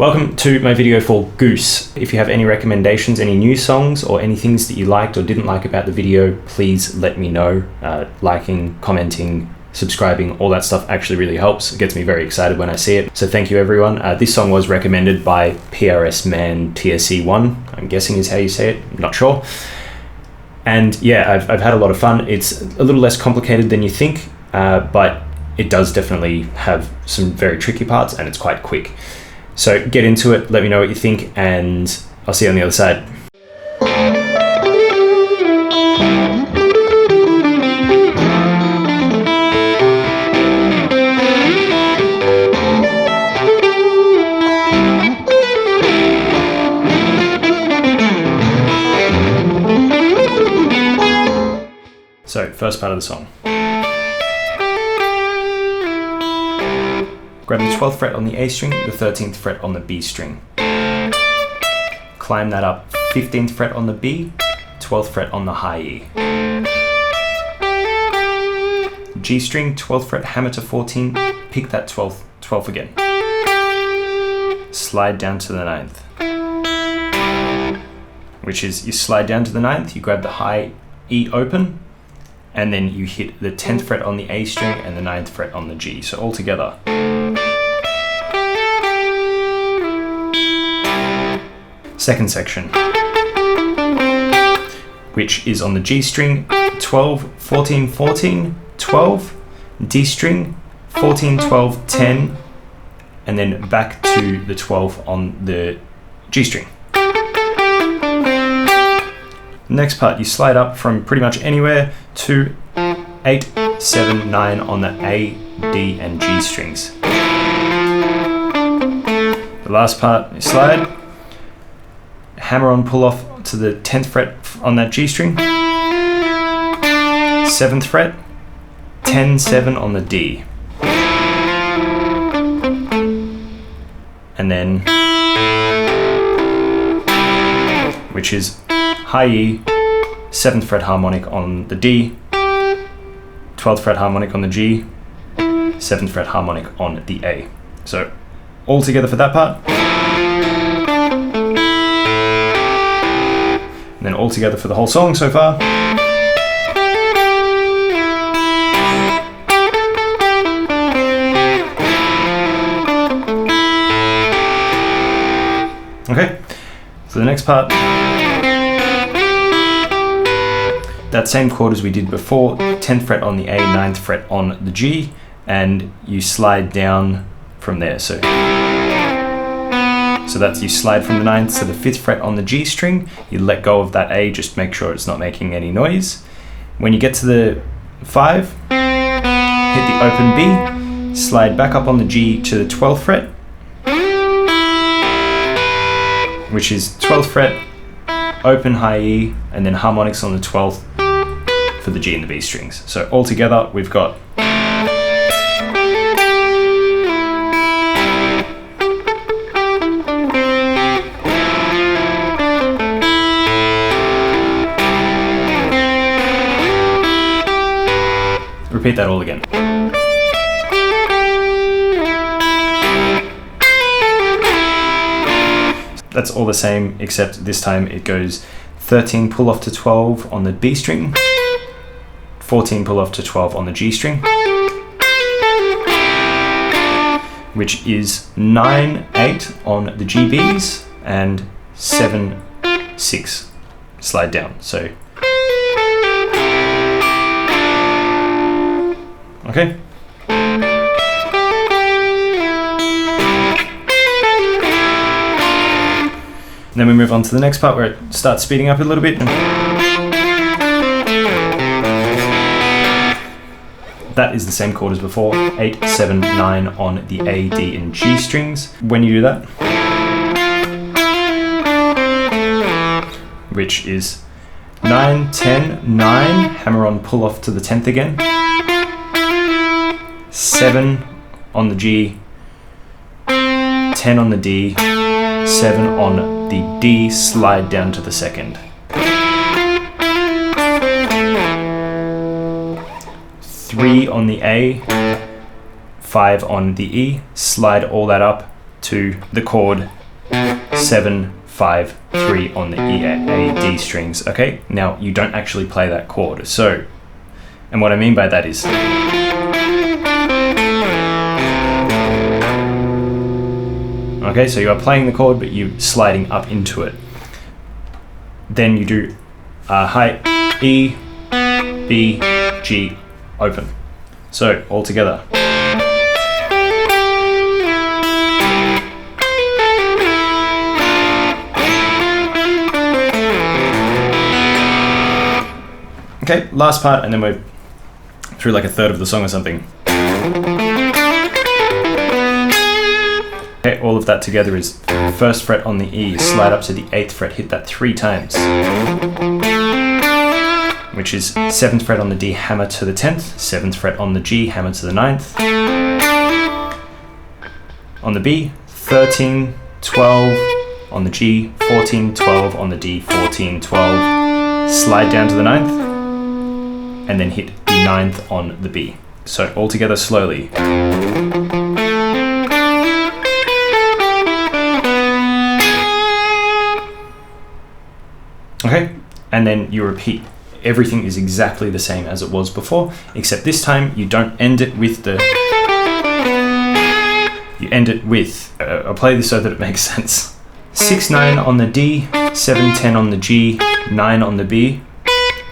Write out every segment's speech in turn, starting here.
Welcome to my video for Goose. If you have any recommendations, any new songs, or any things that you liked or didn't like about the video, please let me know. Liking, commenting, subscribing, all that stuff actually really helps. It gets me very excited when I see it. So thank you everyone. This song was recommended by PRS Man TSC1, I'm guessing is how you say it, I'm not sure. And yeah, I've had a lot of fun. It's a little less complicated than you think, but it does definitely have some very tricky parts and it's quite quick. So get into it, let me know what you think, and I'll see you on the other side. So, first part of the song. Grab the 12th fret on the A string, the 13th fret on the B string. Climb that up, 15th fret on the B, 12th fret on the high E. G string, 12th fret, hammer to 14, pick that 12th again. Slide down to the 9th. Which is, you slide down to the 9th, you grab the high E open, and then you hit the 10th fret on the A string and the 9th fret on the G. So all together. Second section, which is on the G string, 12, 14, 14, 12, D string, 14, 12, 10, and then back to the 12 on the G string. Next part, you slide up from pretty much anywhere to 8, 7, 9 on the A, D, and G strings. The last part, you slide, hammer on pull off to the 10th fret on that G string, 7th fret, 10, 7 on the D. And then, which is high E, 7th fret harmonic on the D, 12th fret harmonic on the G, 7th fret harmonic on the A. So all together for that part. And then all together for the whole song so far. Okay, so the next part. That same chord as we did before, 10th fret on the A, 9th fret on the G, and you slide down from there. So that's, you slide from the 9th to the 5th fret on the G string, you let go of that A, just make sure it's not making any noise. When you get to the 5, hit the open B, slide back up on the G to the 12th fret, which is 12th fret, open high E, and then harmonics on the 12th for the G and the B strings. So all together we've got repeat that all again. That's all the same, except this time it goes 13 pull off to 12 on the B string, 14 pull off to 12 on the G string, which is 9, 8 on the GBs, and 7, 6 slide down. So okay. And then we move on to the next part where it starts speeding up a little bit. That is the same chord as before, 8, 7, 9 on the A, D, and G strings. When you do that, which is 9, 10, 9, hammer on pull off to the 10th again, 7 on the G, 10 on the D, 7 on the D, slide down to the 2nd. 3 on the A, 5 on the E, slide all that up to the chord 7, 5, 3 on the E, A, D strings, okay? Now, you don't actually play that chord. So, and what I mean by that is, okay, so you are playing the chord, but you're sliding up into it. Then you do high E, B, G, open. So, all together. Okay, last part, and then we're through like a third of the song or something. Okay, all of that together is 1st fret on the E, slide up to the 8th fret, hit that 3 times. Which is 7th fret on the D, hammer to the 10th, 7th fret on the G, hammer to the 9th. On the B, 13, 12, on the G, 14, 12, on the D, 14, 12. Slide down to the 9th. And then hit the 9th on the B. So all together slowly. Okay, and then you repeat. Everything is exactly the same as it was before, except this time you don't end it with the... You end it with... I'll play this so that it makes sense. 6, 9 on the D, 7, 10 on the G, 9 on the B,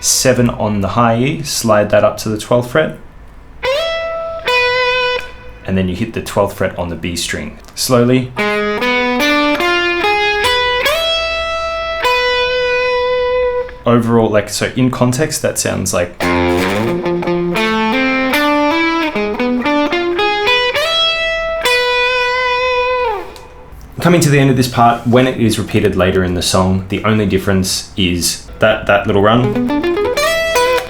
7 on the high E, slide that up to the 12th fret, and then you hit the 12th fret on the B string. Slowly. Overall, like, so in context, that sounds like... Coming to the end of this part, when it is repeated later in the song, the only difference is that little run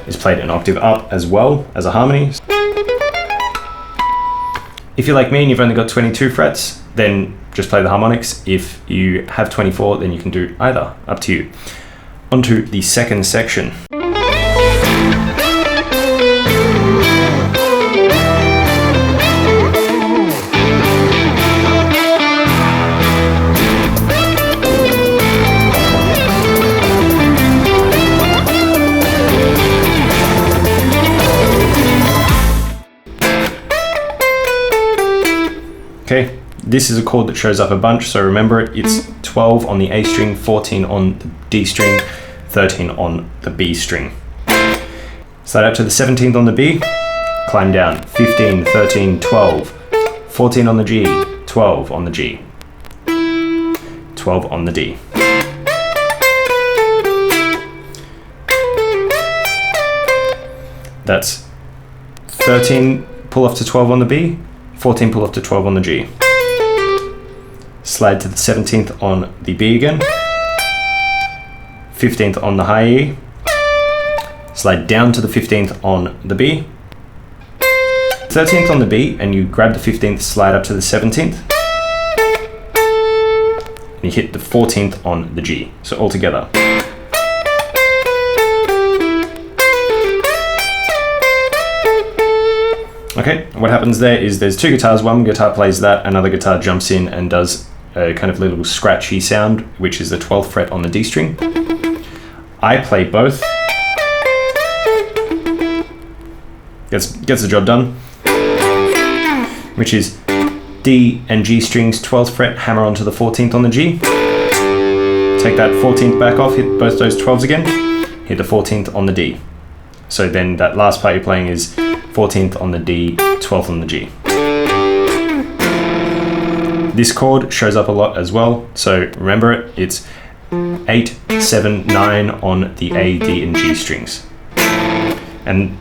is played an octave up as well as a harmony. If you're like me and you've only got 22 frets, then just play the harmonics. If you have 24, then you can do either, up to you. Onto the second section. Okay, this is a chord that shows up a bunch, so remember it. It's 12 on the A string, 14 on the D string, 13 on the B string. Slide up to the 17th on the B, climb down, 15, 13, 12, 14 on the G, 12 on the G, 12 on the D. That's 13 pull off to 12 on the B, 14 pull off to 12 on the G. Slide to the 17th on the B again, 15th on the high E, slide down to the 15th on the B, 13th on the B, and you grab the 15th, slide up to the 17th, and you hit the 14th on the G. So all together. Okay, what happens there is there's two guitars, one guitar plays that, another guitar jumps in and does a kind of little scratchy sound, which is the 12th fret on the D string. I play both. Gets the job done. Which is D and G strings, 12th fret, hammer onto the 14th on the G. Take that 14th back off, hit both those 12s again, hit the 14th on the D. So then that last part you're playing is 14th on the D, 12th on the G. This chord shows up a lot as well, so remember it, it's 8, 7, 9 on the A, D, and G strings. And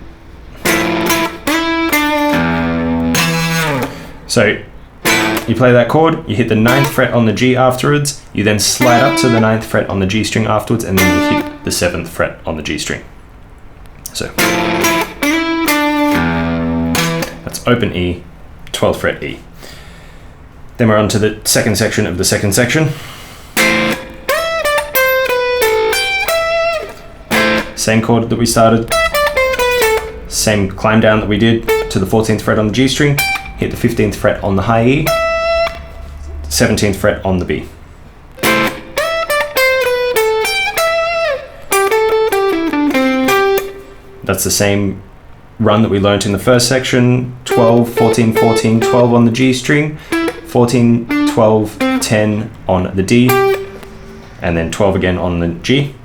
so you play that chord, you hit the 9th fret on the G afterwards, you then slide up to the 9th fret on the G string afterwards, and then you hit the 7th fret on the G string. So that's open E, 12th fret E. Then we're on to the second section of the second section. Same chord that we started, same climb down that we did to the 14th fret on the G string, hit the 15th fret on the high E, 17th fret on the B. That's the same run that we learnt in the first section. 12, 14, 14, 12 on the G string, 14, 12, 10 on the D, and then 12 again on the G.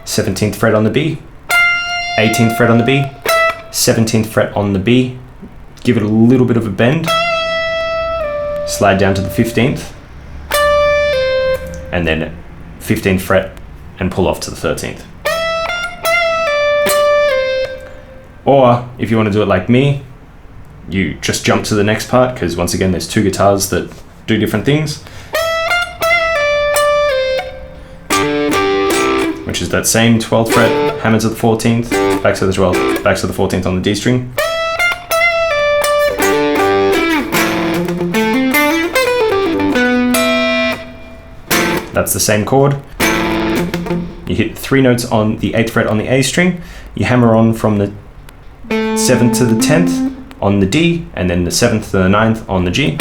17th fret on the B, 18th fret on the B, 17th fret on the B, give it a little bit of a bend, slide down to the 15th, and then 15th fret and pull off to the 13th. Or if you want to do it like me, you just jump to the next part, because once again there's two guitars that do different things, which is that same 12th fret, hammer to the 14th, back to the 12th, back to the 14th on the D string. That's the same chord. You hit 3 notes on the 8th fret on the A string, you hammer on from the 7th to the 10th on the D, and then the 7th to the 9th on the G.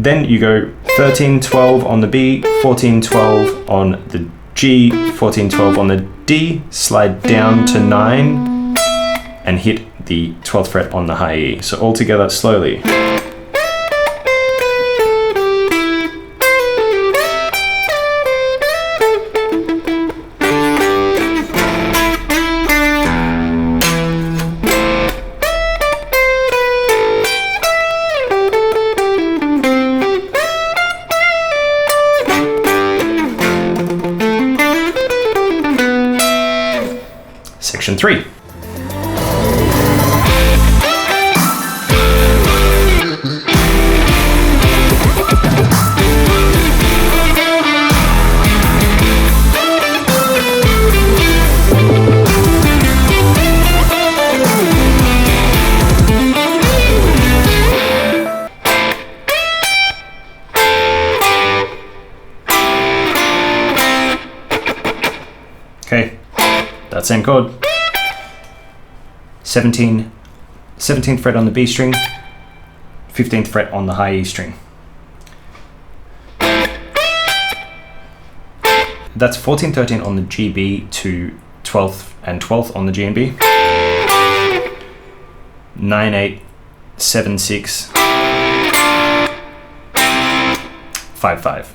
Then you go 13, 12 on the B, 14, 12 on the G, 14, 12 on the D, slide down to 9, and hit the 12th fret on the high E. So all together slowly. Section 3. Okay, that same chord. 17th fret on the B string, 15th fret on the high E string. That's 14, 13 on the GB to 12th and 12th on the G and B. 9, 8, 7, 6, 5, 5.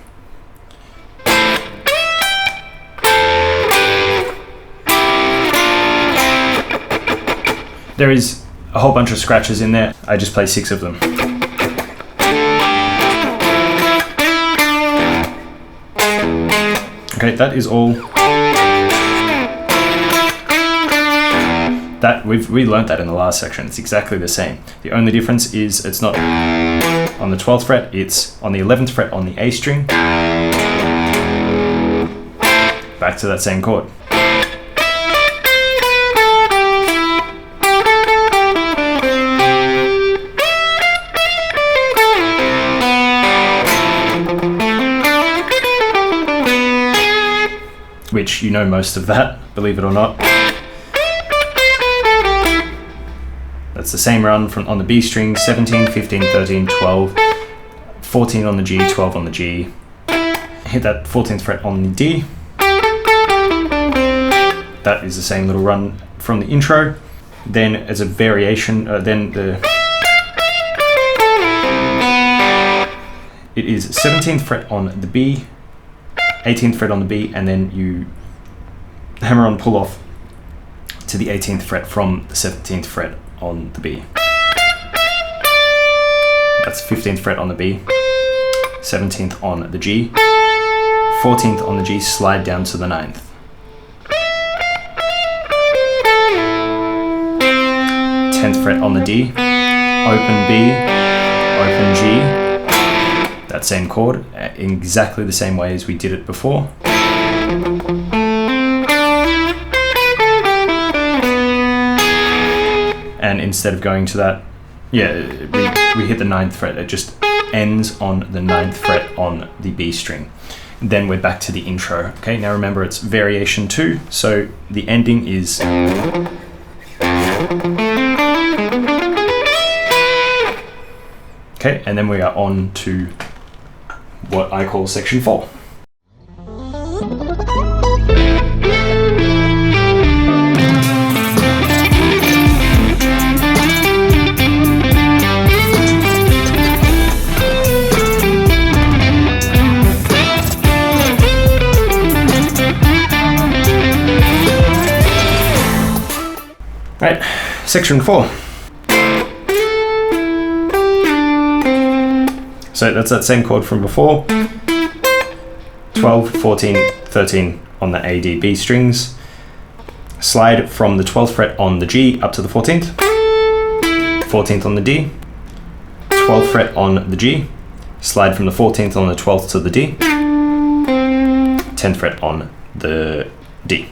There is a whole bunch of scratches in there. I just play 6 of them. Okay, that is all. That we learnt that in the last section. It's exactly the same. The only difference is it's not on the 12th fret, it's on the 11th fret on the A string. Back to that same chord. Which you know most of that, believe it or not. That's the same run from on the B string, 17, 15, 13, 12, 14 on the G, 12 on the G. Hit that 14th fret on the D. That is the same little run from the intro. Then as a variation, it is 17th fret on the B, 18th fret on the B, and then you hammer on pull off to the 18th fret from the 17th fret on the B. That's 15th fret on the B, 17th on the G, 14th on the G, slide down to the 9th. 10th fret on the D, open B, open G. That same chord, in exactly the same way as we did it before. And instead of going to that, we hit the 9th fret. It just ends on the 9th fret on the B string. Then we're back to the intro. Okay, now remember it's variation 2, so the ending is Okay, and then we are on to what I call section 4. Right, section 4. So that's that same chord from before. 12, 14, 13 on the A, D, B strings. Slide from the 12th fret on the G up to the 14th. 14th on the D. 12th fret on the G. Slide from the 14th on the 12th to the D. 10th fret on the D.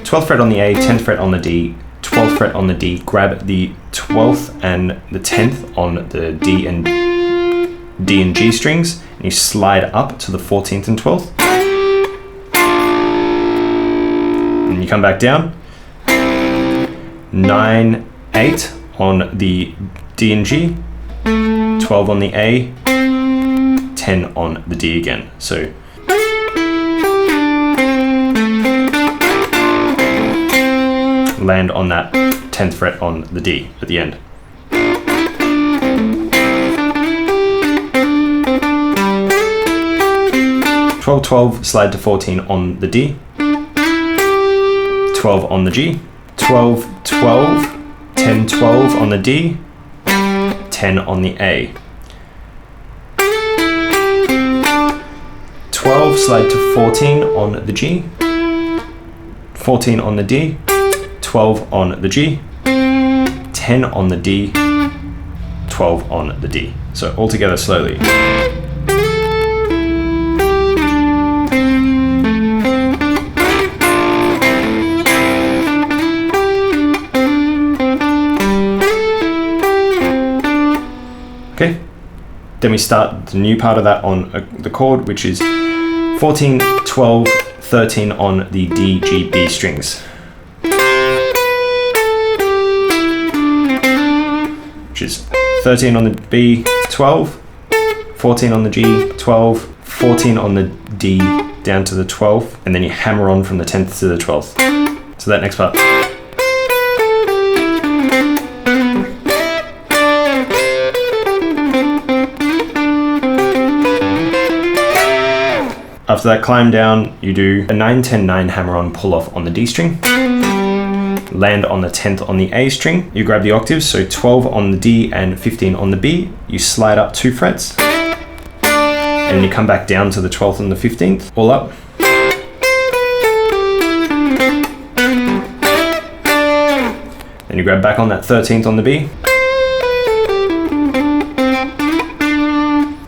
12th fret on the A, 10th fret on the D, 12th fret on the D, grab the 12th and the 10th on the D and G strings, and you slide up to the 14th and 12th. And you come back down. 9, 8 on the D and G, 12 on the A, 10 on the D again. So land on that 10th fret on the D at the end. Twelve, 12, slide to 14 on the D. 12 on the G. 12, 12, 10, 12 on the D. 10 on the A. 12, slide to 14 on the G. 14 on the D. 12 on the G, 10 on the D, 12 on the D. So all together slowly. Okay, then we start the new part of that on the chord, which is 14, 12, 13 on the D, G, B strings. Which is 13 on the B, 12, 14 on the G, 12, 14 on the D down to the 12th, and then you hammer on from the 10th to the 12th. So that next part. After that climb down, you do a 9, 10, 9 hammer on pull off on the D string. Land on the 10th on the A string. You grab the octaves, so 12 on the D and 15 on the B. You slide up 2 frets. And you come back down to the 12th and the 15th, all up. Then you grab back on that 13th on the B.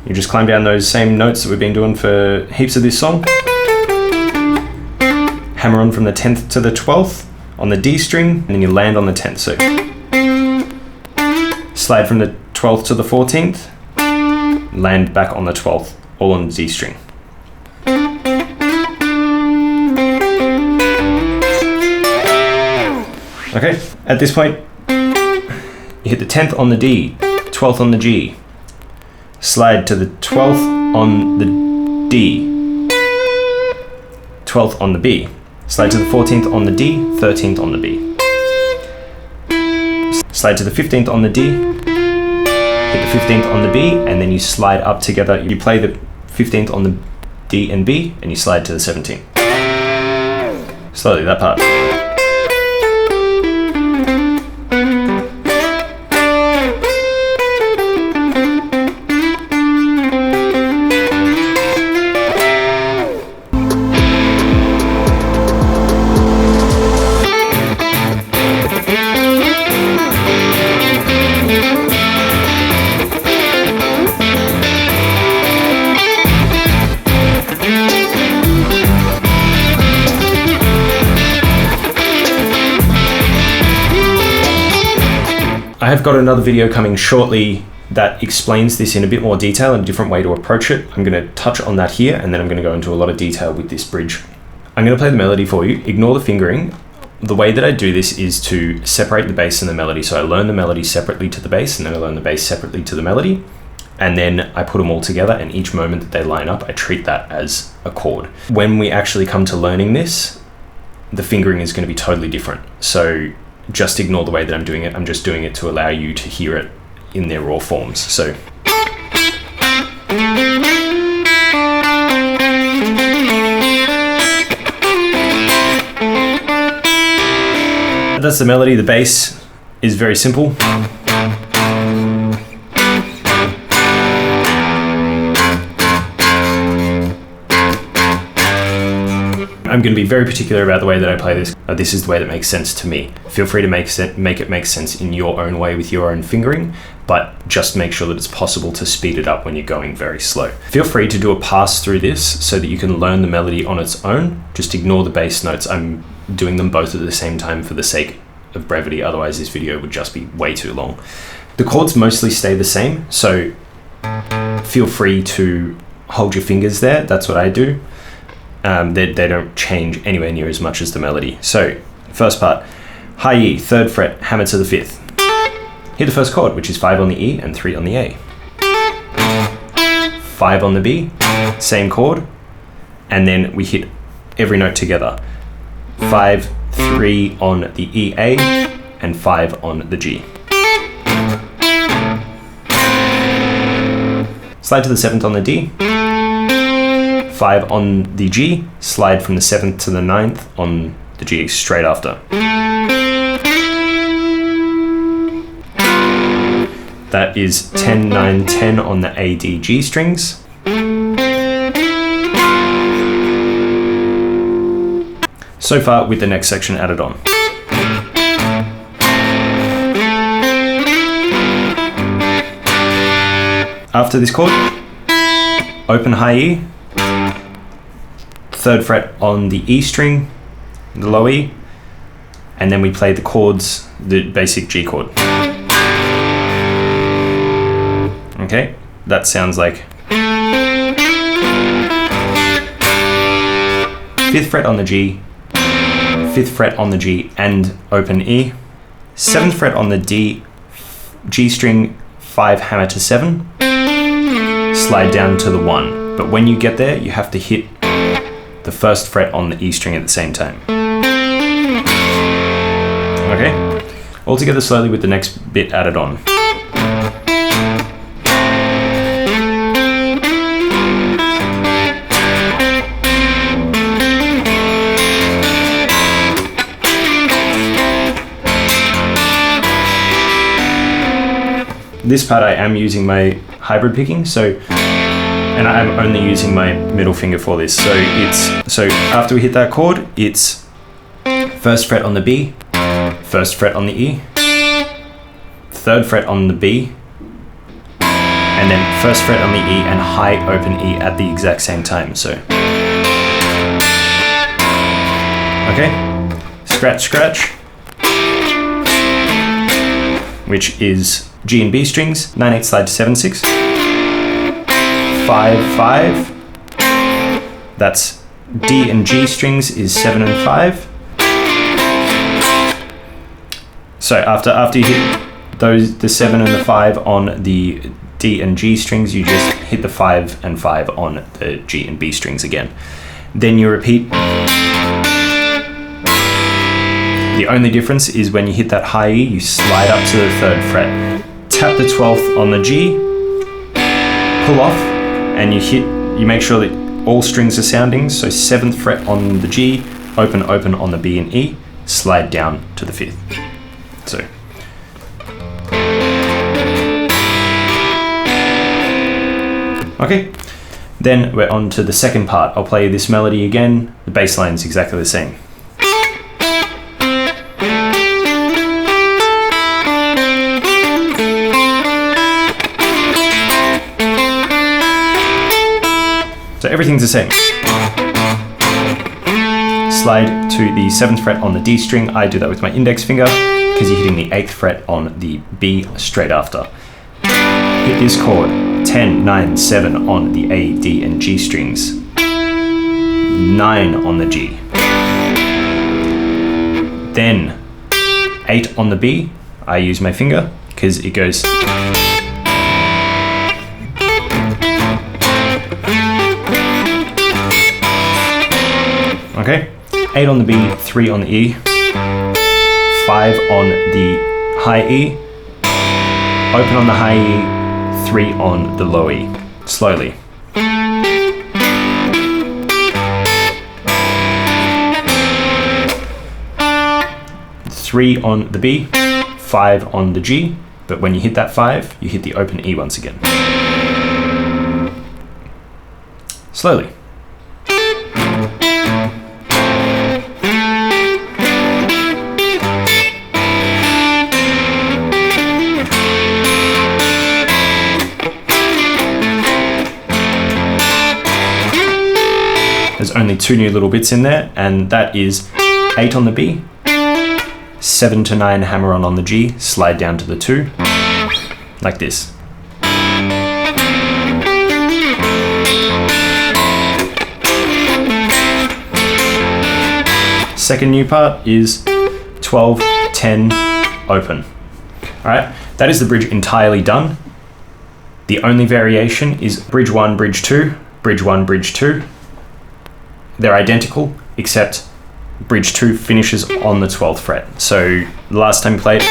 You just climb down those same notes that we've been doing for heaps of this song. Hammer on from the 10th to the 12th on the D string, and then you land on the 10th. So slide from the 12th to the 14th, land back on the 12th, all on the D string. Okay, at this point, you hit the 10th on the D, 12th on the G, slide to the 12th on the D, 12th on the B, slide to the 14th on the D, 13th on the B. Slide to the 15th on the D, hit the 15th on the B, and then you slide up together. You play the 15th on the D and B, and you slide to the 17th. Slowly, that part. I have got another video coming shortly that explains this in a bit more detail and a different way to approach it. I'm going to touch on that here, and then I'm going to go into a lot of detail with this bridge I'm going to play the melody for you. Ignore the fingering. The way that I do this is to separate the bass and the melody. So I learn the melody separately to the bass, and then I learn the bass separately to the melody. And then I put them all together, and each moment that they line up, I treat that as a chord. When we actually come to learning this, the fingering is going to be totally different. So just ignore the way that I'm doing it. I'm just doing it to allow you to hear it in their raw forms. So that's the melody. The bass is very simple. I'm going to be very particular about the way that I play this. This is the way that makes sense to me. Feel free to make it make sense in your own way with your own fingering, but just make sure that it's possible to speed it up when you're going very slow. Feel free to do a pass through this so that you can learn the melody on its own. Just ignore the bass notes. I'm doing them both at the same time for the sake of brevity, otherwise this video would just be way too long. The chords mostly stay the same, so feel free to hold your fingers there. That's what I do. They don't change anywhere near as much as the melody. So, first part, high E, 3rd fret, hammer to the 5th. Hit the first chord, which is 5 on the E and 3 on the A. 5 on the B, same chord, and then we hit every note together. 5, 3 on the E, A, and 5 on the G. Slide to the 7th on the D. 5 on the G, slide from the 7th to the 9th on the G straight after. That is 10, 9, 10 on the A, D, G strings. So far with the next section added on. After this chord, open high E, 3rd fret on the E string, the low E, and then we play the chords, the basic G chord. Okay, that sounds like 5th fret on the G, 5th fret on the G and open E, 7th fret on the D, G string, 5 hammer to 7, slide down to the 1. But when you get there, you have to hit the 1st fret on the E string at the same time. Okay, all together slowly with the next bit added on. This part I am using my hybrid picking, and I'm only using my middle finger for this. So after we hit that chord, it's 1st fret on the B, 1st fret on the E, 3rd fret on the B, and then 1st fret on the E and high open E at the exact same time. So, okay, scratch, scratch, which is G and B strings, 9/8 slide to 7/6. 5, 5. That's D and G strings is 7 and 5. So after you hit the 7 and the 5 on the D and G strings, you just hit the 5 and 5 on the G and B strings again. Then you repeat. The only difference is when you hit that high E, you slide up to the 3rd fret, tap the 12th on the G, pull off, and you make sure that all strings are sounding. So 7th fret on the G, open, open on the B and E, slide down to the 5th. So. Okay, then we're on to the second part. I'll play this melody again. The bass line is exactly the same. So everything's the same. Slide to the 7th fret on the D string. I do that with my index finger because you're hitting the 8th fret on the B straight after. Hit this chord, 10, 9, 7 on the A, D, and G strings. 9, 9 on the G. Then 8 on the B. I use my finger because it goes. Okay, 8 on the B, 3 on the E, 5 on the high E, open on the high E, 3 on the low E. Slowly. Three on the B, 5 on the G, but when you hit that 5, you hit the open E once again. Slowly. There's only 2 new little bits in there, and that is 8 on the B, 7 to 9 hammer on the G, slide down to the 2, like this. Second new part is 12, 10, open. Alright, that is the bridge entirely done. The only variation is bridge 1, bridge 2, bridge 1, bridge 2. They're identical, except bridge 2 finishes on the 12th fret. So the last time you played,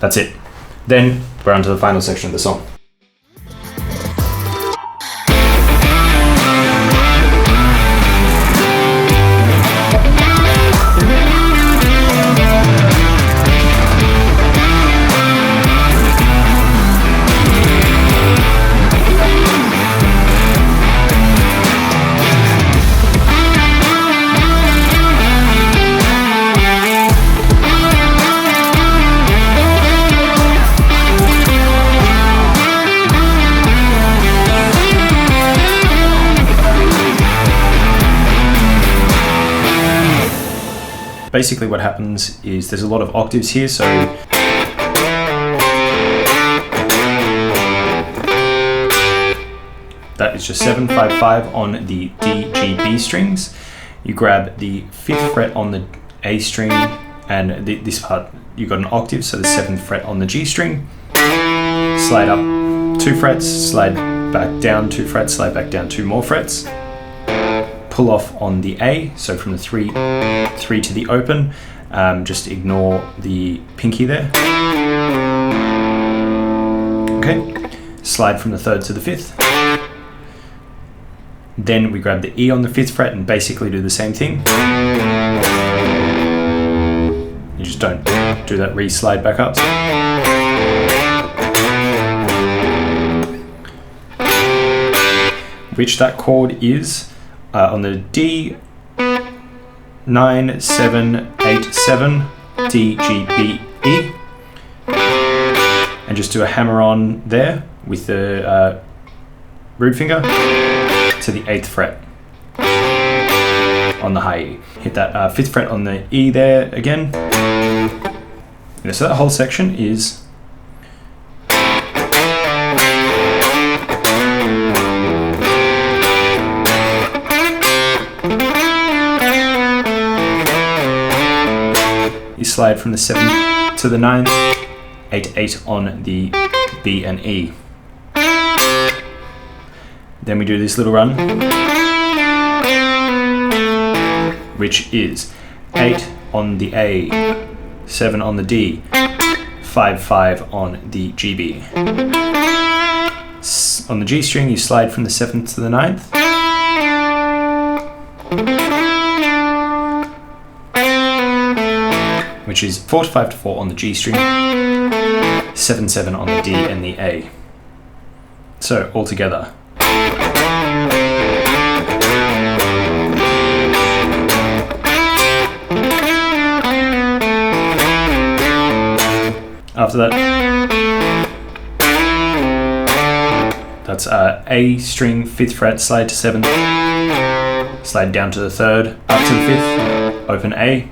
that's it. Then we're on to the final section of the song. Basically what happens is there's a lot of octaves here, so that is just 7, 5, 5 on the D, G, B strings. You grab the 5th fret on the A string, and this part you've got an octave, so the 7th fret on the G string. Slide up 2 frets, slide back down 2 frets, slide back down 2 more frets. Pull off on the A, so from the 3 to the open, just ignore the pinky there. Okay, slide from the 3rd to the 5th. Then we grab the E on the 5th fret and basically do the same thing. You just don't do that re-slide back up. Which that chord is on the D, 9, 7, 8, 7, D, G, B, E, and just do a hammer on there with the root finger to the 8th fret on the high E. Hit that 5th fret on the E there again. Yeah, so that whole section is you slide from the 7th to the 9th, 8, 8 on the B and E. Then we do this little run, which is 8 on the A, 7 on the D, 5, 5 on the GB. On the G string, you slide from the 7th to the 9th. Which is 4 to 5 to 4 on the G string, 7, 7 on the D and the A. So, all together. After that, that's A string, 5th fret, slide to 7th, slide down to the 3rd, up to the 5th, open A,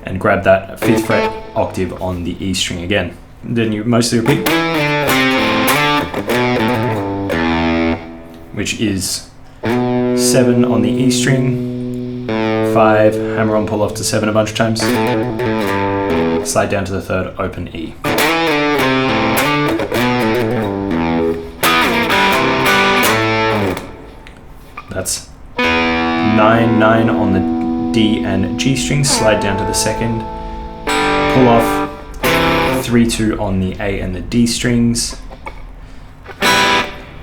and grab that 5th fret octave on the E string again. Then you mostly repeat, which is 7 on the E string, 5, hammer on, pull off to 7 a bunch of times, slide down to the 3rd, open E. That's 9, 9 on the D and G strings, slide down to the 2nd, pull off, 3, 2 on the A and the D strings,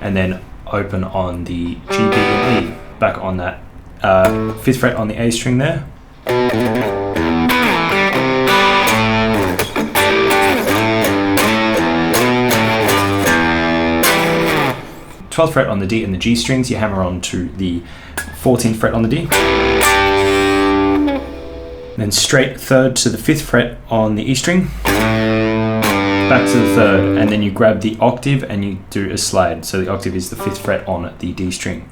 and then open on the G, B, and E. Back on that 5th fret on the A string there. 12th fret on the D and the G strings, you hammer on to the 14th fret on the D. Then straight 3rd to the 5th fret on the E string, back to the 3rd, and then you grab the octave and you do a slide. So the octave is the 5th fret on the D string.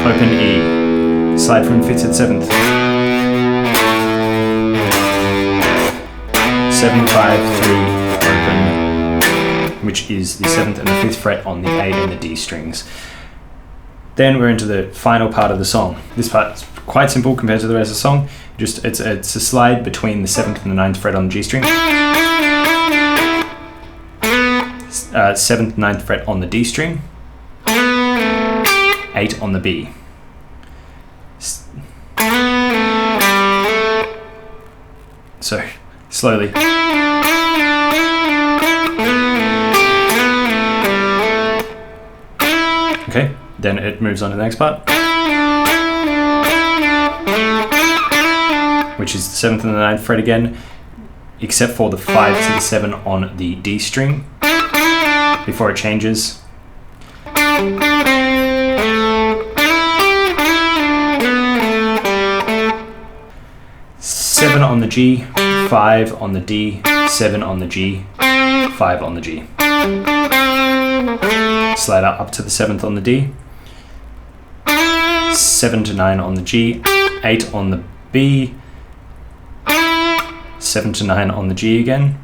Open E, slide from 5th to the 7th. 7, 5, 3, open, which is the 7th and the 5th fret on the A and the D strings. Then we're into the final part of the song. This part is quite simple compared to the rest of the song. Just it's a slide between the 7th and the 9th fret on the G string, 7th, 9th fret on the D string, 8 on the B. So slowly. Okay, then it moves on to the next part, which is the 7th and the 9th fret again, except for the 5 to the 7 on the D string before it changes. 7 on the G, 5 on the D, 7 on the G, 5 on the G. Slide up to the 7th on the D, 7 to 9 on the G, 8 on the B, 7 to 9 on the G again,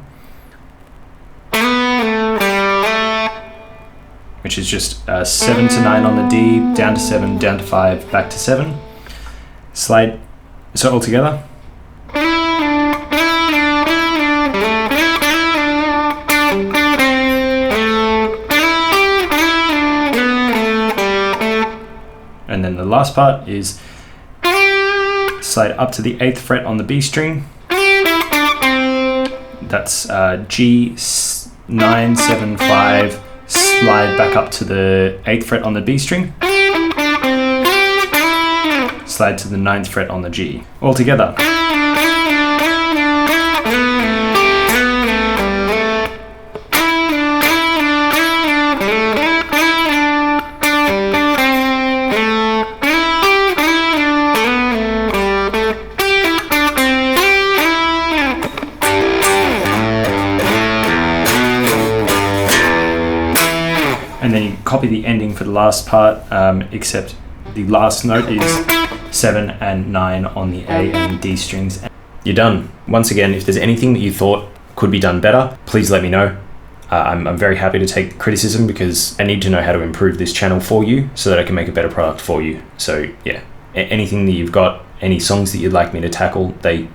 which is just 7 to 9 on the D, down to 7, down to 5, back to 7. Slide, so all together. And then the last part is slide up to the 8th fret on the B string. That's G, 9, 7, 5, slide back up to the 8th fret on the B string. Slide to the 9th fret on the G. All together. And then you copy the ending for the last part, except the last note is 7 and 9 on the A and D strings. You're done. Once again, if there's anything that you thought could be done better, please let me know. I'm very happy to take criticism because I need to know how to improve this channel for you so that I can make a better product for you. So yeah, anything that you've got, any songs that you'd like me to tackle,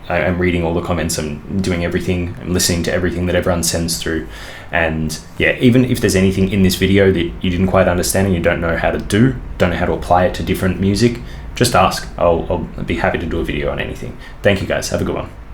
I'm reading all the comments, I'm doing everything, I'm listening to everything that everyone sends through. And yeah, even if there's anything in this video that you didn't quite understand and you don't know how to do, don't know how to apply it to different music, just ask. I'll be happy to do a video on anything. Thank you guys, have a good one.